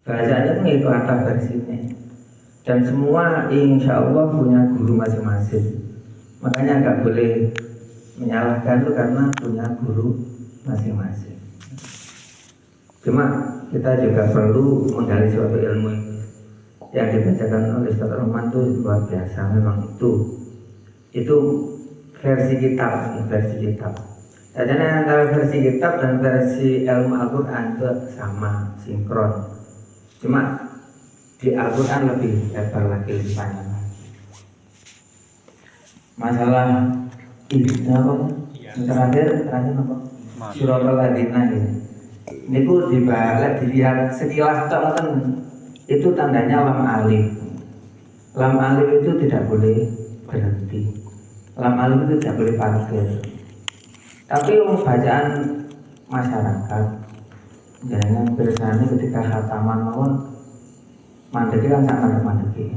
Bahasanya itu kata versinya. Dan semua insya Allah punya guru masing-masing. Makanya nggak boleh menyalahkan itu karena punya guru masing-masing. Cuma kita juga perlu menggali suatu ilmu ini yang dibacakan oleh Ustaz Roman itu luar biasa. Memang itu versi kitab. Jadi antara versi kitab dan versi ilmu Al-Quran itu sama, sinkron. Cuma di Al-Quran lebih lebar lagi, lebih panjang lagi. Masalah ini apa? Terakhir apa? Suratul Ladina ini. Ini pun dilihat sekilas itu tandanya lam alif. Lam alif itu tidak boleh berhenti. Lam alif itu tidak boleh parkir. Tapi bacaan masyarakat, jangan bersani ketika khataman mawon mandeki kan sangat mandeki.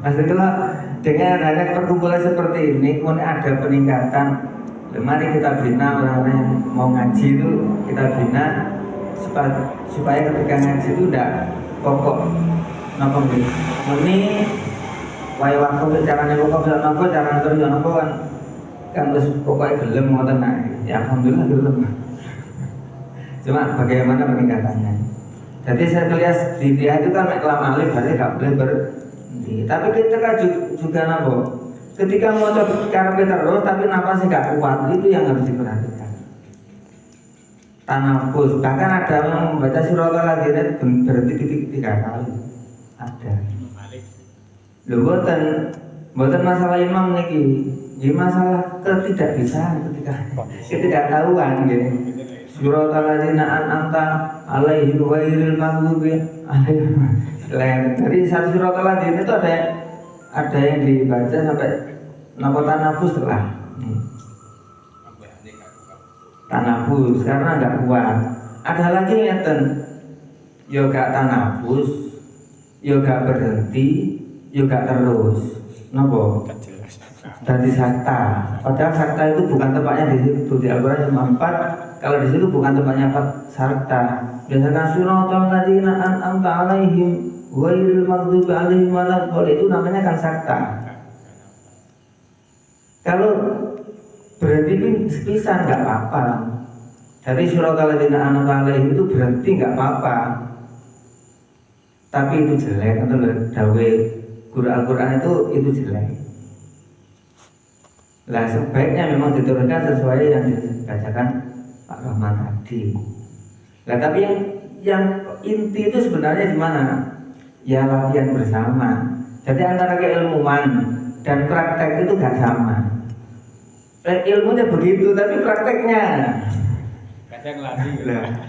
Maksudnya dengan adanya perkumpulan seperti ini, kemudian ada peningkatan. Mari kita bina orang-orang yang mau ngaji itu, kita bina supaya ketika ngaji itu tidak pokok nopo ini wae waktu caranya pokok nopo cara terus nopo kan terus pokoknya gelem ngoten nah. Ya alhamdulillah gelem. Cuma bagaimana peningkatannya? Jadi saya dilihat itu kan lam alif berarti nggak boleh berhenti. Tapi kita juga nopo ketika mau cara terus tapi napasnya nggak kuat, itu yang harus diperhatikan. Tanafus, bahkan ada yang membaca Suratul Ladina berhenti 3 kali. Ada. Loh, buatan masalah imam niki, ini masalah ketidakbisaan ketidaktahuan gitu. Suratul Ladina an'amta alaihim ghairil maghdubi alaihim. Jadi satu Suratul Ladina itu ada yang dibaca sampai napa tanafus lah. Tanafus karena nggak kuat. Ada lagi ngeten, yoga tanafus, yoga berhenti, yoga terus. Napa? Dari sakta. Padahal sakta itu bukan tempatnya di situ. Di Al-Quran cuma 4. Kalau di situ bukan tempatnya sakta. Biasakan suratul ladzina an'amta alaihim ghairil maghdubi alaihim waladdallin, itu namanya kan sakta. Kalau berhenti ini sepisan nggak apa-apa. Dari suratul ladzina an'amta alaihim itu berhenti nggak apa-apa. Tapi itu jelek, itu dawe guru Al-Quran itu jelek. Lah sebaiknya memang diturunkan sesuai yang dibacakan Pak Rahman tadi. Lah tapi yang inti itu sebenarnya di mana? Ya latihan bersama. Jadi antara keilmuan dan praktek itu gak sama. Ilmunya begitu tapi prakteknya kadang lagi.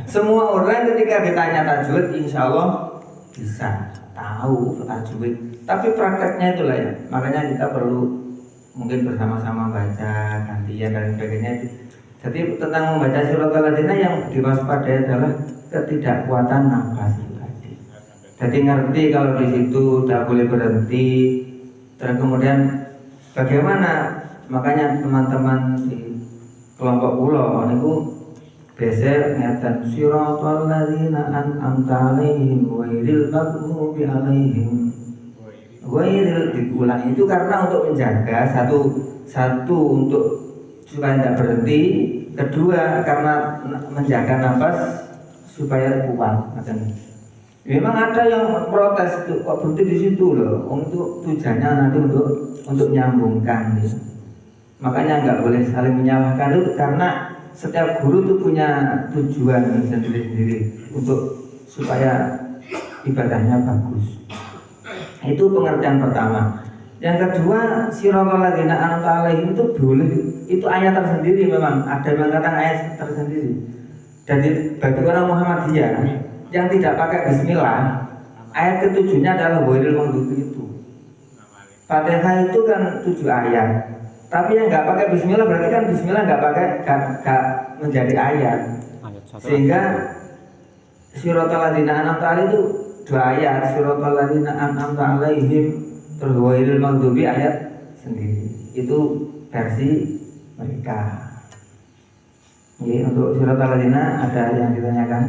Semua orang ketika ditanya tajwid insya Allah bisa tahu tajwid. Tapi prakteknya itulah ya. Makanya kita perlu mungkin bersama-sama baca, gantian dan sebagainya. Jadi tentang membaca Suratul Ladina yang diwaspadai adalah ketidakkuatan nafas itu tadi. Jadi ngerti kalau di situ tidak boleh berhenti. Terus kemudian bagaimana? Makanya teman-teman di kelompok pulau itu biasa ngeten Suratul Ladina an'amta alaihim ghairil maghdubi alaihim. Ghairil diulang itu karena untuk menjaga satu untuk supaya tidak berhenti, kedua karena menjaga nafas supaya kuat. Memang ada yang protes itu kok berhenti di situ loh. Untuk tujuannya nanti untuk menyambungkan. Gitu. Makanya nggak boleh saling menyalahkan itu karena setiap guru itu punya tujuan sendiri-sendiri untuk supaya ibadahnya bagus. Itu pengertian pertama. Yang kedua, Siratal ladzina an'amta alaihim itu boleh, itu ayat tersendiri memang ada mengatakan ayat tersendiri. Jadi bagi orang Muhammadiyah yang tidak pakai bismillah, ayat ketujuhnya adalah ghairil maghdubi itu. Fatihah itu kan 7 ayat. Tapi yang nggak pakai bismillah berarti kan bismillah nggak menjadi ayat. Sehingga Siratal ladzina an'amta alaihim itu 2 ayat, Siratal ladzina an'amta alaihim terus ghairil maghdubi ayat sendiri. Itu versi mereka. Jadi untuk Siratal ladzina ada yang ditanyakan?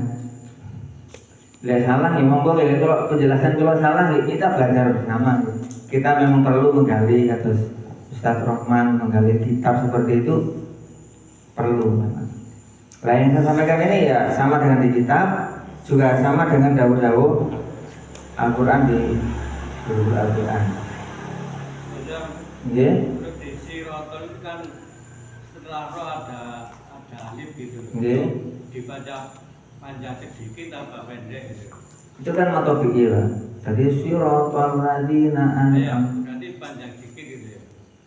Lihat salah ya monggo ya, kalau penjelasan kalau salah ya kita belajar bersama. Kita memang perlu menggali kados Ustaz Rohman menggali kitab seperti itu perlu. Lah yang saya sampaikan ini ya sama dengan di kitab, juga sama dengan dawuh-dawuh Al-Qur'an di Al-Qur'an. Nggih. Di Siratul kan setelah roh ada alif gitu. Nggih. Dibaca panjang sedikit apa pendek gitu. Itu kan matofi'i lah. Jadi siratal ladzina an'am. Berarti panjang sedikit gitu ya.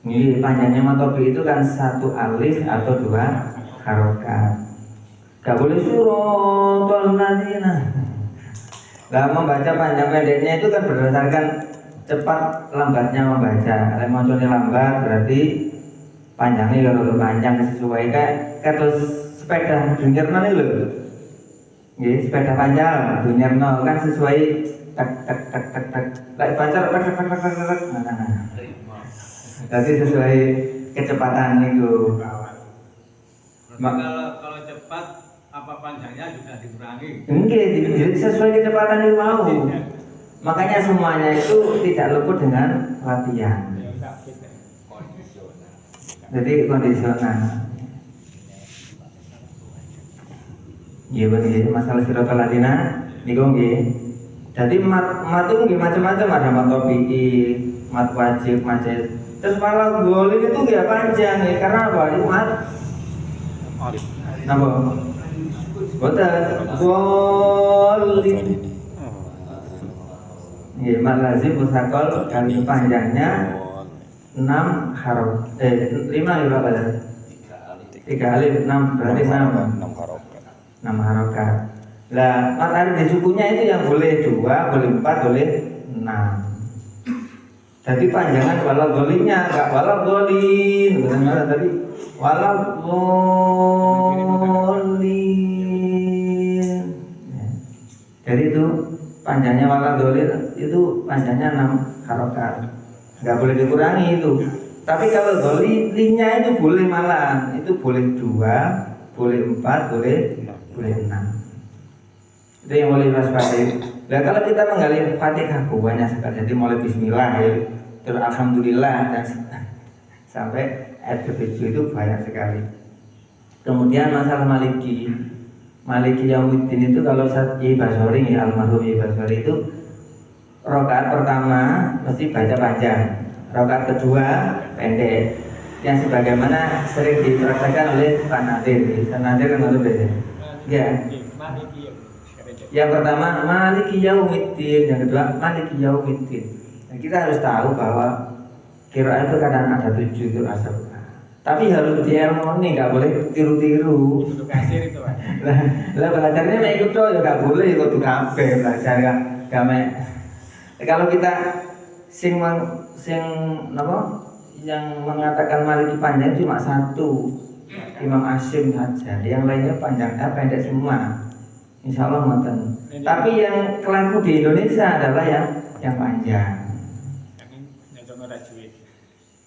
Nggih, panjangnya matofi'i itu kan satu alif atau dua harokat. Gak boleh siratal ladzina. Lah membaca panjang pendeknya itu kan berdasarkan cepat lambatnya membaca. Kalau macamnya lambat berarti panjangnya kalau panjang sesuai kayak terus sepeda dunia mana lho. Nggih, sepeda panjang dunia nol kan sesuai tak tak tak tak tak. Lah baca tak tak tak tak tak. Nah. Jadi sesuai kecepatan itu. Kalau cepat apa panjangnya juga dikurangi. Enggak, sesuai kecepatan itu mau. Makanya semuanya itu tidak luput dengan latihan. Jadi kondisional. Iya betul. Masalah siratal ladzina niku nggih. Jadi mat itu nggih macam-macam, ada mat topi'i, mat wajib, macet. Terus malah golin itu nggih panjang ya karena apa? Itu mat napa? Betul. Golin. Nggih, mat lazim musakol kali panjangnya 6 harf 5 ya berapa ya? 3 alif 6 berarti 6 harokat. 6 harokat. Lah, mat alif di sukunya itu yang boleh 2, boleh 4, boleh 6. Jadi panjangan walau golinnya, enggak walau golin. Benar tadi walau golin. Jadi itu panjangnya walau golin itu panjangnya 6 harokat. Nggak boleh dikurangi itu. Tapi kalau golinnya itu boleh malah, itu boleh 2, boleh 4, boleh 6. Itu yang boleh waspadai. Nah kalau kita menggali Fatihah banyak sekali. Jadi mulai Bismillah ya, terus Alhamdulillah dan sampai ayat ke-7 itu banyak sekali. Kemudian masalah Maliki Yaumiddin itu kalau Syekh Basori ya, almarhum Syekh Basori itu rakaat pertama mesti baca panjang, rakaat kedua pendek. Yang sebagaimana sering dipraktekkan oleh Pak Nadir. Pak Nadir kan itu beda. Ya. Yang pertama Maliki Yaumiddin, yang kedua Maliki Yaumiddin. Nah, kita harus tahu bahwa qiraat itu kadang ada 7 itu asal. Tapi harus diharmoni, nggak boleh tiru-tiru. Lah belajarnya mek ikut ya nggak boleh ikut kabeh belajar gak mek. Kalau kita yang mengatakan Maliki panjang cuma satu, Imam Asyim saja. Yang lainnya panjang pendek semua. Insya Allah ngoten. Tapi yang kelaku di Indonesia adalah yang panjang.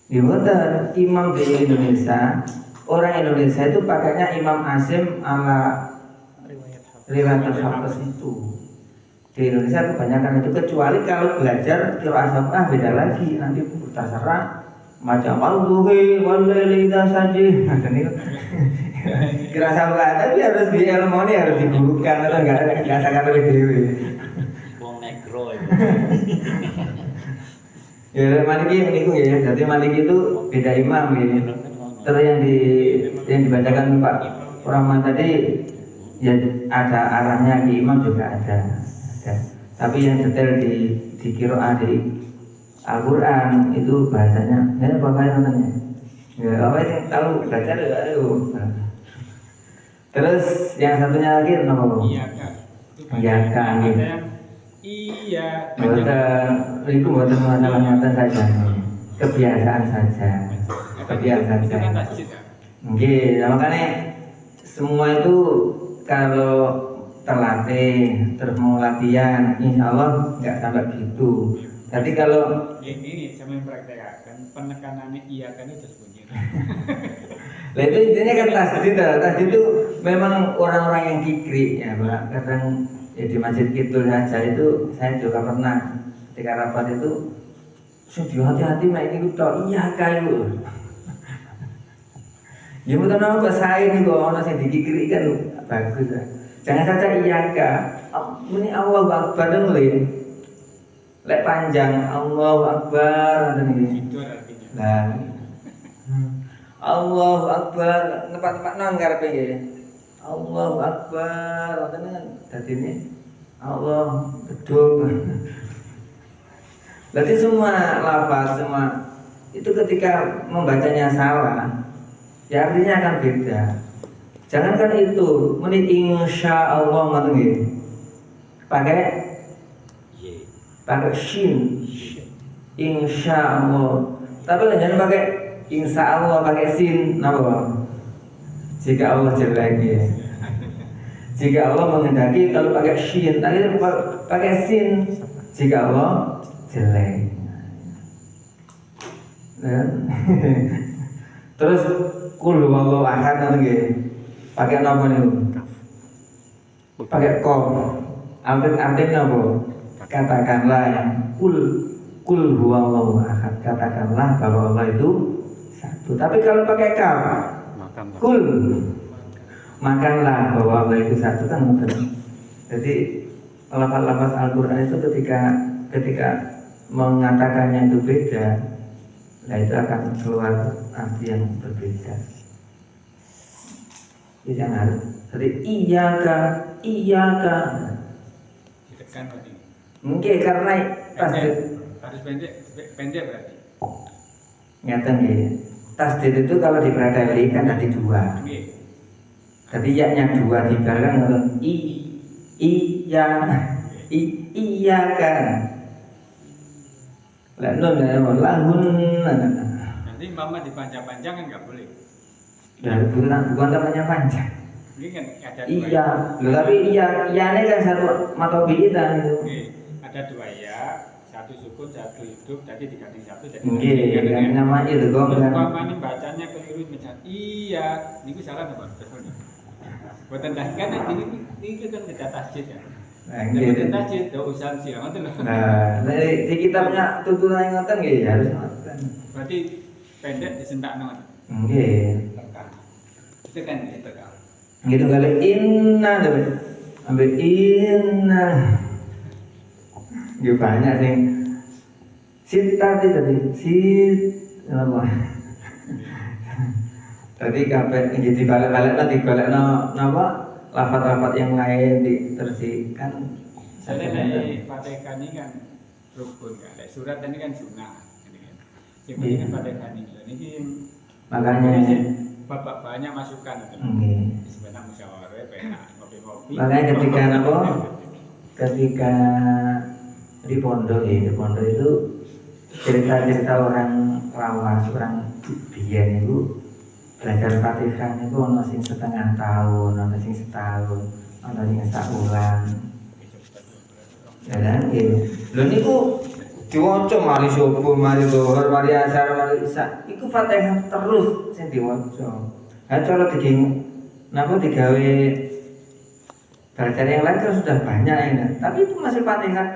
Di mana imam di Indonesia, orang Indonesia itu pakainya Imam Asyim ala riwayat Hafiz itu. Di Indonesia kebanyakan itu, kecuali kalau belajar qiraat sab'ah beda lagi, nanti terserah macam al-duhi wal-laili saji. Qiraat sab'ah tapi harus diilmoni, harus digurukan atau enggak sakar dhewe. Wong negro itu. Ya Maliki niku ya. Jadi Maliki itu beda imam ini. Terus yang dibacakan Pak Rahman tadi ya ada arahnya di imam juga ada. Tapi yang detail di qiraat di Al-Qur'an itu bahasanya apa namanya? Ya apa yang tahu baca ayo. Terus yang satunya lagi apa? Iya kan. Iya. Itu bukan masalah nyata saja, kebiasaan saja. Oke, makanya semua itu kalau terlatih terus mau latihan, insya Allah nggak sampai gitu. Tapi kalau ini saya mempraktekkan penekanannya iya kan itu sebunyi. Lah itu intinya kan tasdid itu memang orang-orang yang kikri ya Pak. Kadang Ya di Masjid Kidul saja itu saya juga pernah ketika rapat itu sudah hati-hati mak ini kudu iya kayu. Ya betul nama bahasa ini kok orang yang dikikiri kan bagus lah. Jangan saja iya kak. Ini Allahu Akbar dong ya. Lek panjang Allahu Akbar ada nih. Itu artinya. Nah, Allahu Akbar tempat-tempat nang karepe ya. Allahu Akbar ngoten kan dadine Allah gedung. Berarti semua lafaz semua itu ketika membacanya salah ya artinya akan beda. Jangankan itu, muni insya Allah ngoten nggih. Pakai shin. Insya Allah. Tapi jangan pakai insya Allah pakai sin, napa? Jika Allah jelek ya. Jika Allah menghendaki kalau pakai shin, tadi pakai sin. Jika Allah jelek. Terus kul huwallahu ahad nggih. Pakai napa niku? Pakai qaf. Artinya napa? Katakanlah yang kul huwallahu ahad. Katakanlah bahwa Allah itu satu. Tapi kalau pakai kaf, kul makanlah bahwa Allah itu satu kan betul. Jadi lafaz-lafaz Al-Qur'an itu ketika mengatakannya itu beda, nah itu akan keluar arti yang berbeda. Jangan. Jadi iyaka Ditekan berarti. mungkin karena tasdid Harus pendek berarti. ngeten nggih. Tasdid itu kalau dipreteli kan ada dua. Nggih. Jadi ya-nya dua dibarkan ngoten iya kan. Lah nun lahun. Nanti mama dipanjang-panjang kan nggak boleh. Dan bukan namanya panjang. Ini kan ada dua. Iya, loh, tapi iya ini kan satu mata biitan itu. Oke, ada dua ya, satu sukun, satu hidup, tadi diganti satu jadi. Oke, yang nama itu kok Terus kan. umpama ini bacanya keliru misalnya iya, ini salah apa? Betul. Buatan kan ini kan beda tasjid kan. Nah, Jadi gitu. tasjid do usaha sih, ngoten lho. Nah, di kitabnya tuntunan yang ngoten nggih harus ngoten. Berarti pendek disentak ngoten. Nggih. Itu kan itu kan. Gitu kali inna ambil inna. Nggih banyak sing sita tadi apa? Tadi kabeh iki dibalik-balik nanti golekno napa lafaz-lafaz yang lain terus kan Saya dari Fatihah ini kan rukun kan. Dari surat ini kan sunnah. Yang penting kan Fatihah ini makanya bapak banyak masukan itu. Sebenarnya musyawarah penak ngopi-ngopi. Makanya ketika di pondok itu cerita-cerita orang lawas, orang biyen itu belajar Fatihah itu ono sing setengah tahun, ono sing setahun, ono sing sak bulan. Ya kan gitu. Lho niku diwaca mari subuh, mari zuhur, mari asar, mari isya. Iku Fatihah terus sing diwaca. Ha cara digawe bacaan yang lain kan sudah banyak ini. Tapi itu masih Fatihah.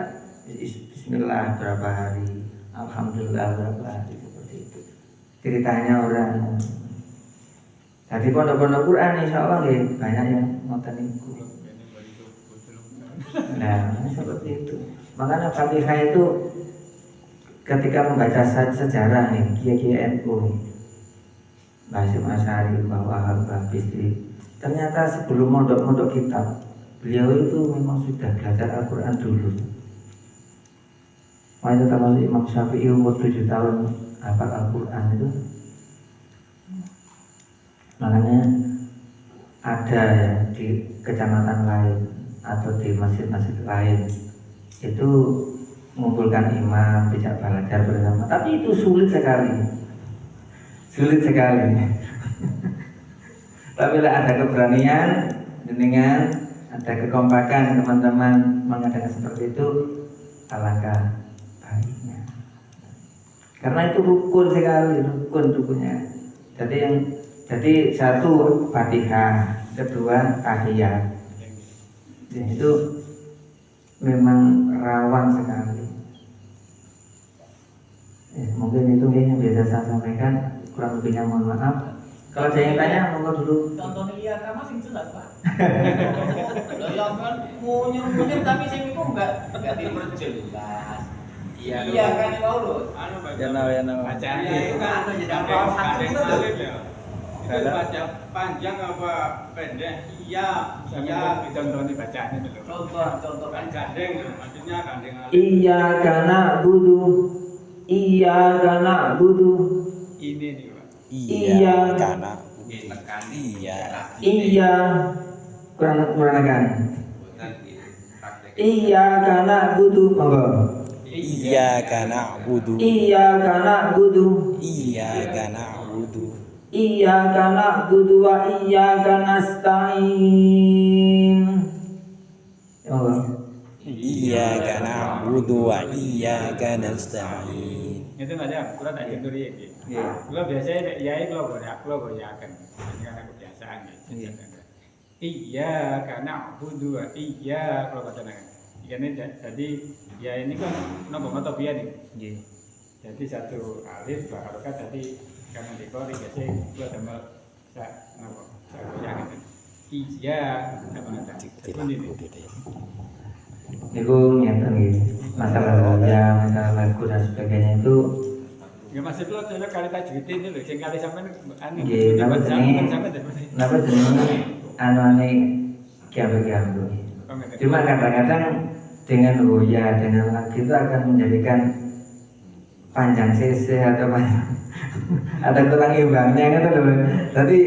Bismillah berapa hari, alhamdulillah berapa hari seperti itu. Ceritanya orang. Jadi pondok-pondok Quran insya Allah ya banyak yang ngoten niku. Nah, seperti itu. Makanya Fatihah itu ketika membaca sejarah nih, kiai NU, Hasyim Asy'ari, Mbah Wahab, Mbah Bisri, ternyata sebelum mondok kitab, beliau itu memang sudah belajar Al-Quran dulu. Makanya termasuk Imam Syafi'i umur 7 tahun hafal Al-Quran itu. Makanya ada ya di kecamatan lain atau di masjid-masjid lain itu mengumpulkan imam bisa belajar bersama, tapi itu sulit sekali tapi lah ada keberanian dengan ada kekompakan teman-teman mengadakan seperti itu, alangkah baiknya karena itu rukun sekali, rukunnya. Jadi satu Fatihah, kedua tahiyat. Itu memang rawan sekali. Mungkin itu yang biasa saya sampaikan, kurang lebihnya mohon maaf. Kalau ada yang tanya, monggo dulu. Contohnya iya kamu sing jelas pak. Lo yang kan ngunyur tapi sing itu enggak diperjelas. Iya kan mau lo. Anu baca. Ya no. Bacaan Iya itu kan Yang kadang alif ya. Itu baca panjang apa pendek? Iya. contohnya bacaannya dulu. contoh Kan gandeng, maksudnya gandeng alif. Iyyaka na'budu, iyyaka na'budu, Ini nih pak. Iya. Karena iya kurang. Iyyaka na'budu, monggo. Iyyaka na'budu. Iyyaka na'budu, Iyyaka na'budu. iyyaka na'budu wa iyyaka nasta'in. Ya Allah. Iyyaka na'budu wa iyyaka nasta'in. Itu aja, kalau tak jendur ya. Nggih. Kalau biasanya ya kalau gue yakin, ini kan kebiasaan Iya. Iya karena budu iya kalau kata nanti. Ini jadi ya ini kan nomor mata biar nih. Nggih. Jadi satu alif dua harokat tadi karena dikori biasanya gue tambah nomor saya yakin. Iya apa kata? Ini nih. Niku ngeten nggih. Masalah wajah, masalah lagu dan sebagainya itu Ya maksud lo coba kali tak ceritain dulu, sing kali sampai anu. nggih, napa jenenge? Napa jenenge anane kiambe-kiambe. Cuma kadang-kadang dengan goyah, dengan lagu itu akan menjadikan panjang cc atau ada kurang imbangnya gitu loh. Jadi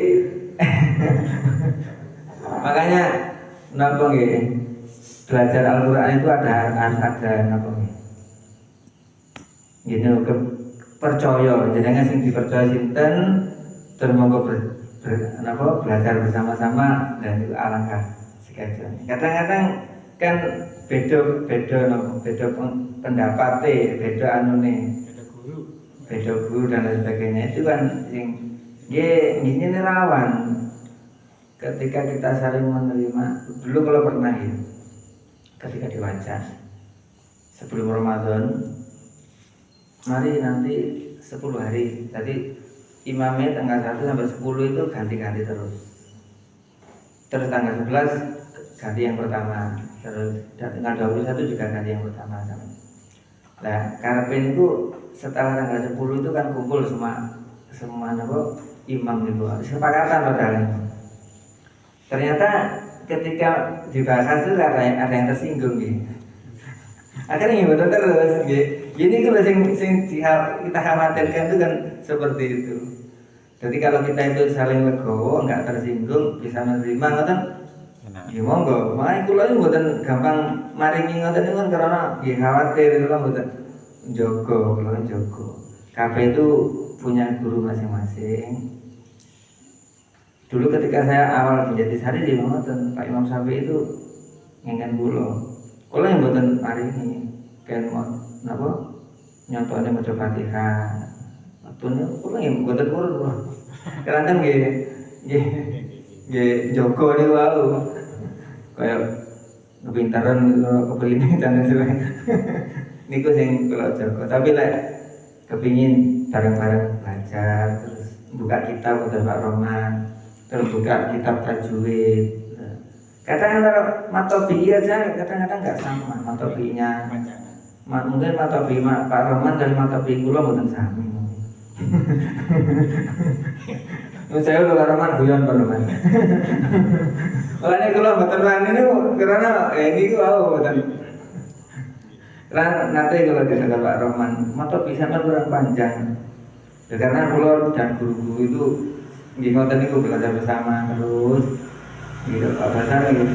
makanya napa nggih belajar Al-Qur'an itu ada napa nggih. Gini percaya, jenengan sing dipercaya sinten terus monggo belajar bersama-sama dan itu alangkah sekajane. Kadang-kadang kan beda pendapat beda anune, beda guru dan lain sebagainya itu kan sing ini rawan ketika kita saling menerima. Dulu kalau pernah ya, ketika dibaca sebelum Ramadan, mari nanti 10 hari, jadi imamnya tanggal 1 sampai 10 itu ganti-ganti terus tanggal 11 ganti yang pertama, terus tanggal 21 juga ganti yang pertama. Nah, karepin itu setelah tanggal 10 itu kan kumpul semua imam itu, kesepakatan padahal. Ternyata ketika dibahas itu ada yang tersinggung gitu. Akhirnya betul terus gitu. Ini kan sing kita khawatirkan itu kan seperti itu. Jadi kalau kita itu saling legowo, enggak tersinggung, bisa menerima ngoten. Ya monggo, makanya kula iki mboten gampang maringi ngoten niku kan karena nggih khawatir kula mboten njogo. Kabeh itu punya guru masing-masing. Dulu ketika saya awal menjadi sari di ngoten, Pak Imam Syafi'i itu ngingen kula yang mboten maringi kan napa nyontone maca Fatihah. Waktune kula yang mboten purun. Kadang nggih njogo niku wau. Kayak kepintaran kepingin dan sebagainya. Niku sing kula jaga. Tapi lek kepingin bareng-bareng belajar terus buka kitab untuk Pak Roman, terus buka kitab tajwid. Kadang-kadang matobi aja kadang-kadang nggak sama matobinya. Mungkin matobi Pak Roman dan matobi kula mboten sami. Saya udah Pak Roman guyon Pak Roman. Makanya kula mboten wani niku karena ini ku aku mboten. Nanti kalau dengan Pak Roman matobi sampean kurang panjang. Ya, karena kula dan guru-guru itu nggih ngoten niku belajar bersama terus. Gitu Pak Basar gitu.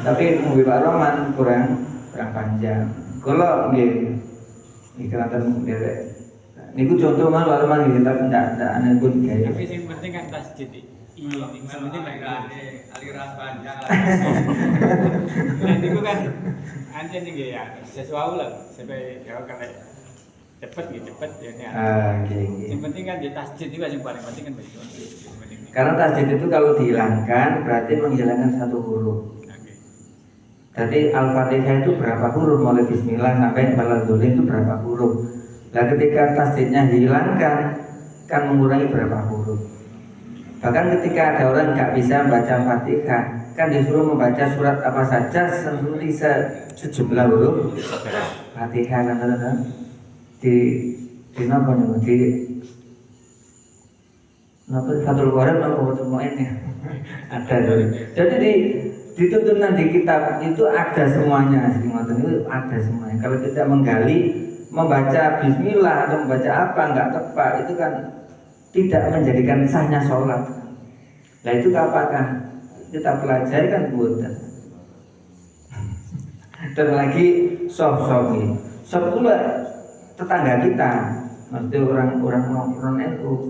Tapi mobil Pak Roman kurang panjang. Kalau nggih kelihatan derek. Niku contoh mah Pak Roman gitu tapi ndak aneh pun kayak. Tapi yang penting kan tasjid. Iya, yang penting kan aliran panjang. Nah, niku kan anjen nggih ya, sesuatu lah sampai kalau cepet ya nih. Nggih. Yang penting kan di tasjid itu yang paling penting kan begitu. Karena tasjid itu kalau dihilangkan berarti menghilangkan satu huruf. Jadi Al-Fatihah itu berapa huruf, mulai Bismillah sampai Baladolin itu berapa huruf. Nah ketika tasdidnya hilangkan, kan mengurangi berapa huruf. Bahkan ketika ada orang nggak bisa membaca Fatihah, kan disuruh membaca surat apa saja seluruh sejumlah huruf Fatihah, kan di napa nih, di napa Fathul Qorib napa Fathul Mu'in ya ada. Jadi di tuntunan di kitab itu ada semuanya, itu ada semuanya. Kalau kita menggali, membaca Bismillah atau membaca apa nggak tepat, itu kan tidak menjadikan sahnya sholat. Nah itu apakah kita pelajari kan buatan. Dan lagi sof pula tetangga kita, maksudnya orang NU